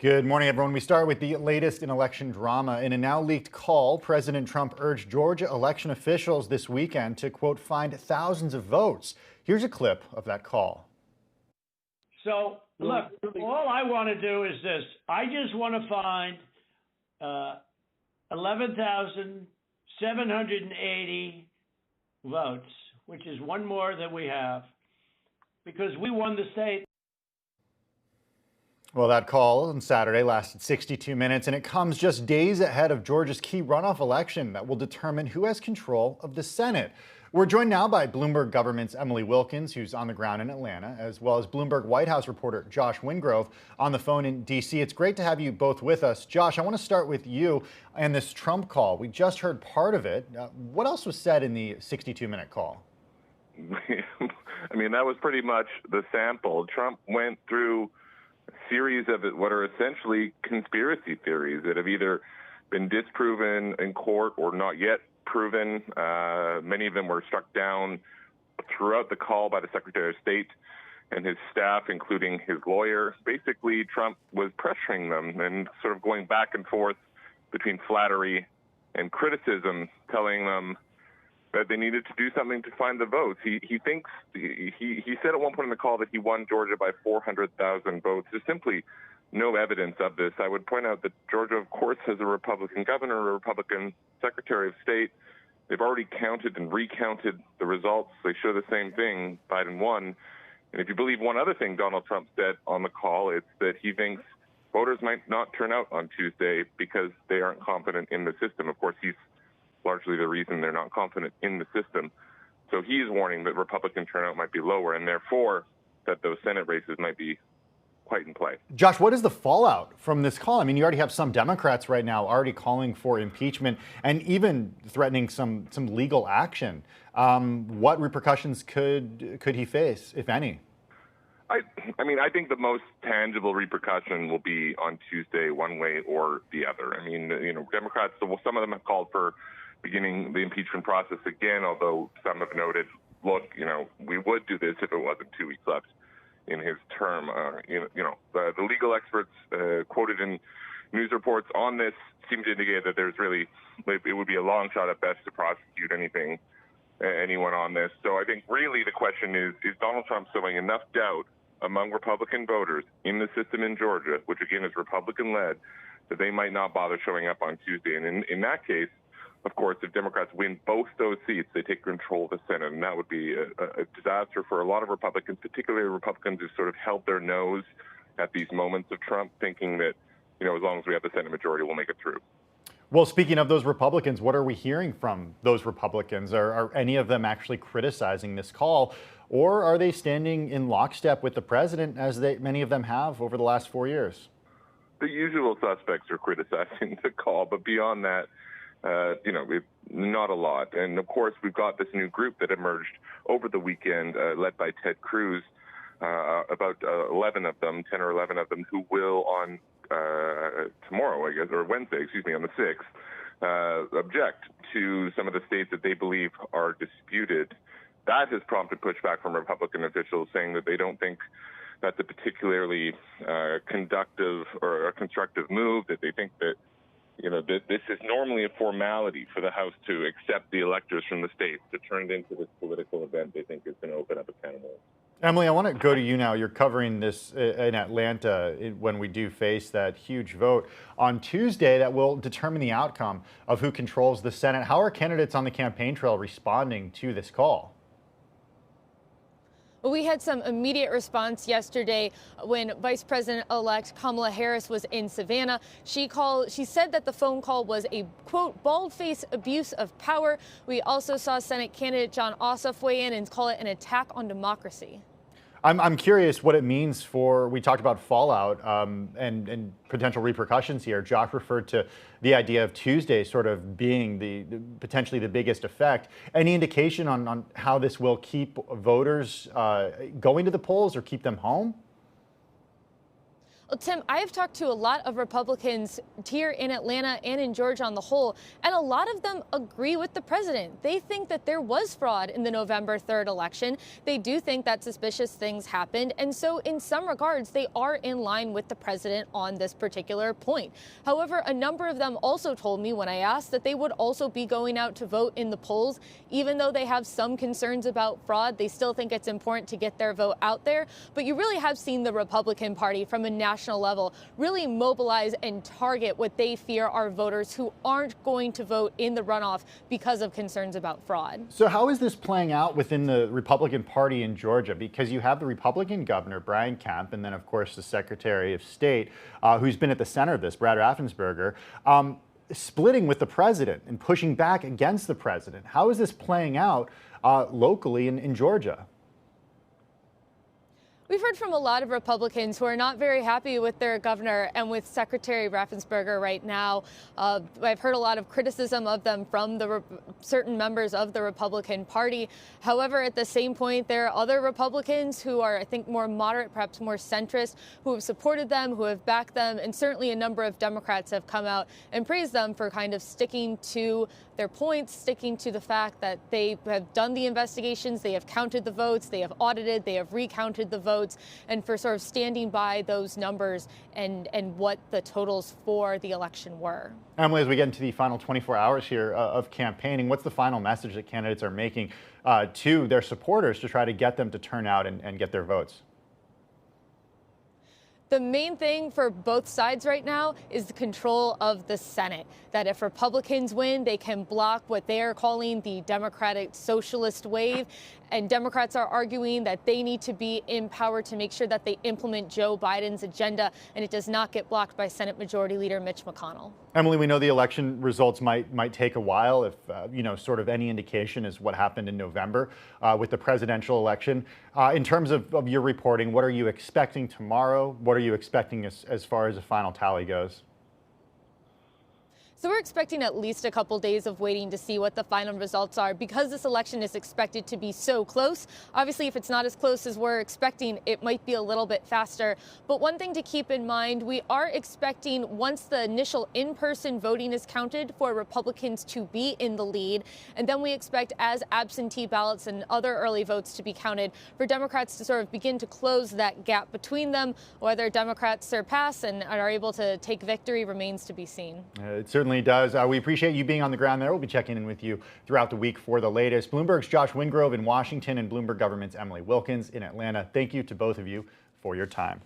Good morning, everyone. We start with the latest in election drama. In a now leaked call, President Trump urged Georgia election officials this weekend to, quote, find thousands of votes. Here's a clip of that call. So, look, all I want to do is this. I just want to find 11,780 votes, which is one more than we have, because we won the state. Well, that call on Saturday lasted 62 minutes, and it comes just days ahead of Georgia's key runoff election that will determine who has control of the Senate. We're joined now by Bloomberg Government's Emily Wilkins, who's on the ground in Atlanta, as well as Bloomberg White House reporter Josh Wingrove on the phone in D.C. It's great to have you both with us. Josh, I want to start with you and this Trump call. We just heard part of it. What else was said in the 62-minute call? I mean, that was pretty much the sample. Trump went through a series of what are essentially conspiracy theories that have either been disproven in court or not yet proven. Many of them were struck down throughout the call by the Secretary of State and his staff, including his lawyer. Basically, Trump was pressuring them and sort of going back and forth between flattery and criticism, telling them that they needed to do something to find the votes. He said at one point in the call that he won Georgia by 400,000 votes. There's simply no evidence of this. I would point out that Georgia, of course, has a Republican governor, a Republican Secretary of State. They've already counted and recounted the results. They show the same thing. Biden won. And if you believe one other thing Donald Trump said on the call, it's that he thinks voters might not turn out on Tuesday because they aren't confident in the system. Of course, he's largely the reason they're not confident in the system. So he's warning that Republican turnout might be lower, and therefore that those Senate races might be quite in play. Josh, what is the fallout from this call? I mean, you already have some Democrats right now already calling for impeachment and even threatening some legal action. What repercussions could he face, if any? I mean, I think the most tangible repercussion will be on Tuesday, one way or the other. I mean, Democrats, some of them have called for beginning the impeachment process again, although some have noted, look, we would do this if it wasn't 2 weeks left in his term. The legal experts quoted in news reports on this seem to indicate that it would be a long shot at best to prosecute anyone on this. So I think really the question is Donald Trump sowing enough doubt among Republican voters in the system in Georgia, which again is Republican-led, that they might not bother showing up on Tuesday. And in that case, of course, if Democrats win both those seats, they take control of the Senate, and that would be a disaster for a lot of Republicans, particularly Republicans who sort of held their nose at these moments of Trump, thinking that, as long as we have the Senate majority, we'll make it through. Well, speaking of those Republicans, what are we hearing from those Republicans? Are any of them actually criticizing this call, or are they standing in lockstep with the president, as many of them have over the last 4 years? The usual suspects are criticizing the call, but beyond that, not a lot. And of course, we've got this new group that emerged over the weekend, led by Ted Cruz, about 11 of them, 10 or 11 of them, who will on tomorrow, I guess, or Wednesday, on the 6th, object to some of the states that they believe are disputed. That has prompted pushback from Republican officials saying that they don't think that's a particularly conductive or a constructive move, that they think that this is normally a formality for the House to accept the electors from the states. To turn it into this political event they think is going to open up a can of worms. Emily, I want to go to you now. You're covering this in Atlanta when we do face that huge vote on Tuesday that will determine the outcome of who controls the Senate. How are candidates on the campaign trail responding to this call? Well, we had some immediate response yesterday when Vice President-elect Kamala Harris was in Savannah. She said that the phone call was a, quote, bald-faced abuse of power. We also saw Senate candidate Jon Ossoff weigh in and call it an attack on democracy. I'm curious what it means we talked about fallout and potential repercussions here. Josh referred to the idea of Tuesday sort of being potentially the biggest effect. Any indication on how this will keep voters going to the polls or keep them home? Well, Tim, I have talked to a lot of Republicans here in Atlanta and in Georgia on the whole, and a lot of them agree with the president. They think that there was fraud in the November 3rd election. They do think that suspicious things happened. And so in some regards, they are in line with the president on this particular point. However, a number of them also told me when I asked that they would also be going out to vote in the polls. Even though they have some concerns about fraud, they still think it's important to get their vote out there. But you really have seen the Republican Party from a national level really mobilize and target what they fear are voters who aren't going to vote in the runoff because of concerns about fraud. So how is this playing out within the Republican Party in Georgia? Because you have the Republican governor, Brian Kemp, and then, of course, the Secretary of State, who's been at the center of this, Brad Raffensperger, splitting with the president and pushing back against the president. How is this playing out locally in Georgia? We've heard from a lot of Republicans who are not very happy with their governor and with Secretary Raffensperger right now. I've heard a lot of criticism of them from certain members of the Republican Party. However, at the same point, there are other Republicans who are, I think, more moderate, perhaps more centrist, who have supported them, who have backed them, and certainly a number of Democrats have come out and praised them for kind of sticking to their points, sticking to the fact that they have done the investigations, they have counted the votes, they have audited, they have recounted the votes, and for sort of standing by those numbers and what the totals for the election were. Emily, as we get into the final 24 hours here of campaigning, what's the final message that candidates are making to their supporters to try to get them to turn out and get their votes? The main thing for both sides right now is the control of the Senate, that if Republicans win, they can block what they are calling the Democratic socialist wave. And Democrats are arguing that they need to be in power to make sure that they implement Joe Biden's agenda and it does not get blocked by Senate Majority Leader Mitch McConnell. Emily, we know the election results might take a while if, sort of any indication is what happened in November with the presidential election. In terms of your reporting, what are you expecting tomorrow? What are you expecting as far as the final tally goes? So we're expecting at least a couple days of waiting to see what the final results are because this election is expected to be so close. Obviously, if it's not as close as we're expecting, it might be a little bit faster. But one thing to keep in mind, we are expecting once the initial in-person voting is counted for Republicans to be in the lead. And then we expect as absentee ballots and other early votes to be counted for Democrats to sort of begin to close that gap between them. Whether Democrats surpass and are able to take victory remains to be seen. It certainly does. We appreciate you being on the ground there. We'll be checking in with you throughout the week for the latest. Bloomberg's Josh Wingrove in Washington and Bloomberg Government's Emily Wilkins in Atlanta. Thank you to both of you for your time.